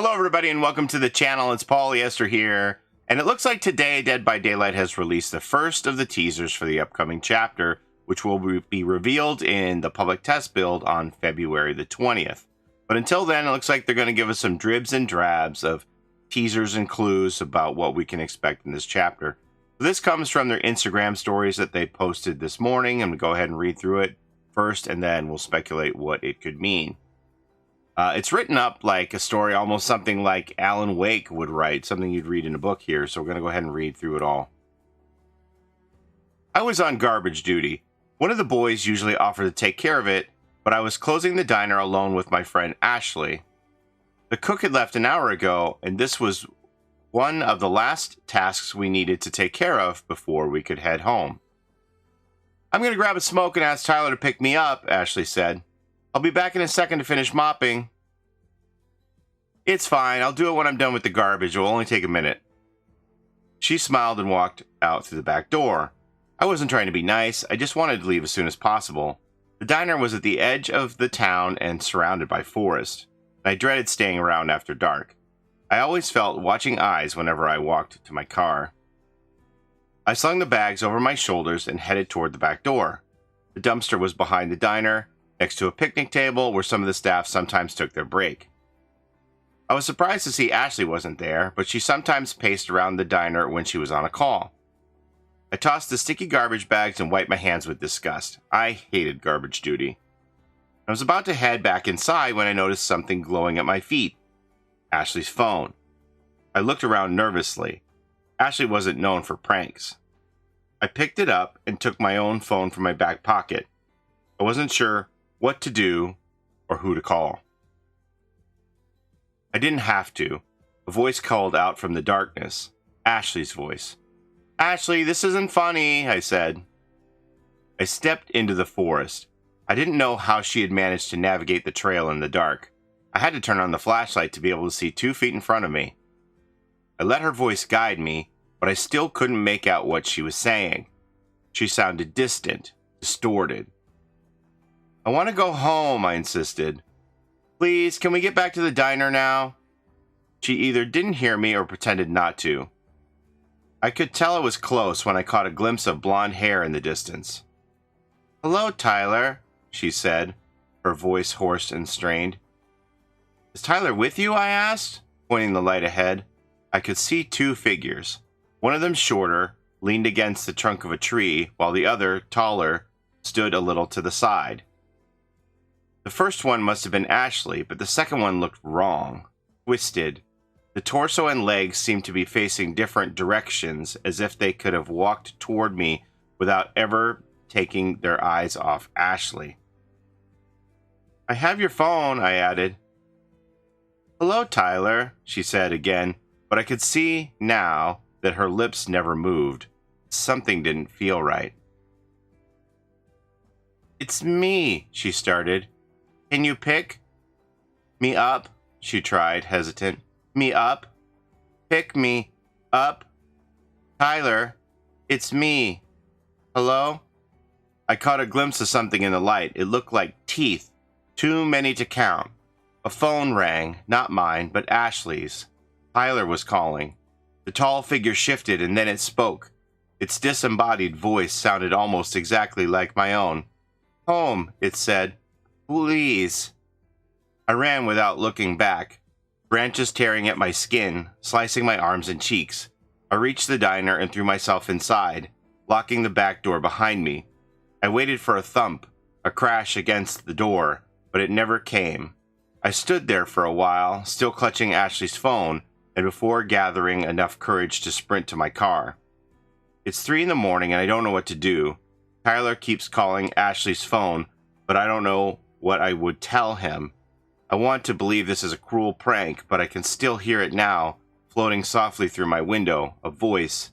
Hello, everybody, and welcome to the channel. It's Paulie Esther here, and it looks like today Dead by Daylight has released the first of the teasers for the upcoming chapter, which will be revealed in the public test build on February the 20th. But until then, it looks like they're going to give us some dribs and drabs of teasers and clues about what we can expect in this chapter. This comes from their Instagram stories that they posted this morning. I'm going to go ahead and read through it first, and then we'll speculate what it could mean. It's written up like a story, almost something like Alan Wake would write, something you'd read in a book here, so we're going to go ahead and read through it all. I was on garbage duty. One of the boys usually offered to take care of it, but I was closing the diner alone with my friend Ashley. The cook had left an hour ago, and this was one of the last tasks we needed to take care of before we could head home. I'm going to grab a smoke and ask Tyler to pick me up, Ashley said. I'll be back in a second to finish mopping. It's fine. I'll do it when I'm done with the garbage. It will only take a minute. She smiled and walked out through the back door. I wasn't trying to be nice. I just wanted to leave as soon as possible. The diner was at the edge of the town and surrounded by forest. I dreaded staying around after dark. I always felt watching eyes whenever I walked to my car. I slung the bags over my shoulders and headed toward the back door. The dumpster was behind the diner, next to a picnic table where some of the staff sometimes took their break. I was surprised to see Ashley wasn't there, but she sometimes paced around the diner when she was on a call. I tossed the sticky garbage bags and wiped my hands with disgust. I hated garbage duty. I was about to head back inside when I noticed something glowing at my feet. Ashley's phone. I looked around nervously. Ashley wasn't known for pranks. I picked it up and took my own phone from my back pocket. I wasn't sure what to do or who to call. I didn't have to. A voice called out from the darkness. Ashley's voice. Ashley, this isn't funny, I said. I stepped into the forest. I didn't know how she had managed to navigate the trail in the dark. I had to turn on the flashlight to be able to see 2 feet in front of me. I let her voice guide me, but I still couldn't make out what she was saying. She sounded distant, distorted. I want to go home, I insisted. Please, can we get back to the diner now? She either didn't hear me or pretended not to. I could tell it was close when I caught a glimpse of blonde hair in the distance. Hello, Tyler, she said, her voice hoarse and strained. Is Tyler with you? I asked, pointing the light ahead. I could see 2 figures. One of them shorter, leaned against the trunk of a tree, while the other, taller, stood a little to the side. The first one must have been Ashley, but the second one looked wrong, twisted. The torso and legs seemed to be facing different directions, as if they could have walked toward me without ever taking their eyes off Ashley. I have your phone, I added. Hello, Tyler, she said again, but I could see now that her lips never moved. Something didn't feel right. It's me, she started. Can you pick me up? She tried, hesitant. Me up? Pick me up? Tyler, it's me. Hello? I caught a glimpse of something in the light. It looked like teeth, too many to count. A phone rang, not mine, but Ashley's. Tyler was calling. The tall figure shifted, and then it spoke. Its disembodied voice sounded almost exactly like my own. Home, it said. Please. I ran without looking back, branches tearing at my skin, slicing my arms and cheeks. I reached the diner and threw myself inside, locking the back door behind me. I waited for a thump, a crash against the door, but it never came. I stood there for a while, still clutching Ashley's phone, and before gathering enough courage to sprint to my car. It's 3 in the morning and I don't know what to do. Tyler keeps calling Ashley's phone, but I don't know what I would tell him. I want to believe this is a cruel prank, but I can still hear it now, floating softly through my window, a voice,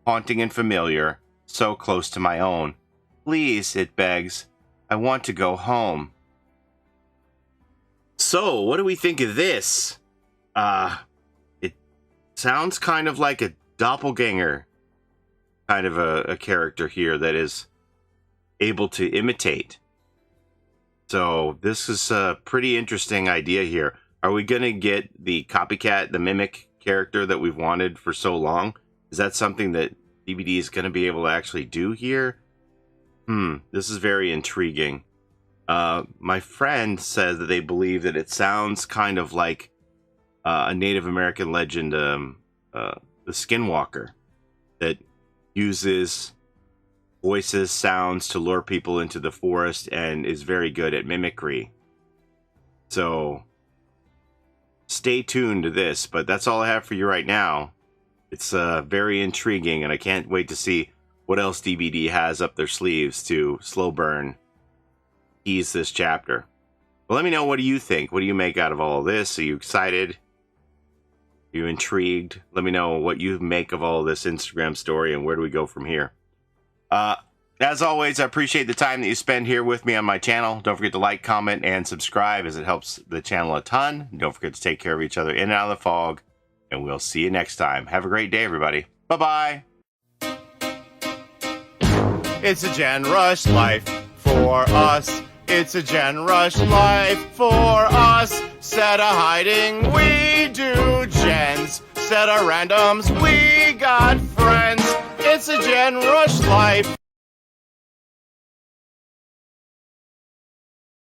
haunting and familiar, so close to my own. Please, it begs. I want to go home. So, what do we think of this? It sounds kind of like a doppelganger kind of a character here that is able to imitate. So this is a pretty interesting idea here. Are we going to get the copycat, the mimic character that we've wanted for so long? Is that something that DBD is going to be able to actually do here? This is very intriguing. My friend says that they believe that it sounds kind of like a Native American legend, the Skinwalker, that uses voices, sounds to lure people into the forest and is very good at mimicry. So stay tuned to this, but that's all I have for you right now. It's very intriguing, and I can't wait to see what else DBD has up their sleeves to slow burn tease this chapter. Well, let me know, what do you think? What do you make out of all of this? Are you excited? Are you intrigued? Let me know what you make of all of this Instagram story, and where do we go from here? As always, I appreciate the time that you spend here with me on my channel. Don't forget to like, comment, and subscribe, as it helps the channel a ton. Don't forget to take care of each other in and out of the fog, and we'll see you next time. Have a great day, everybody. Bye-bye. It's a Gen Rush life for us. It's a Gen Rush life for us. Set a hiding, we do gens. Set a randoms, we got friends. It's a Gen Rush life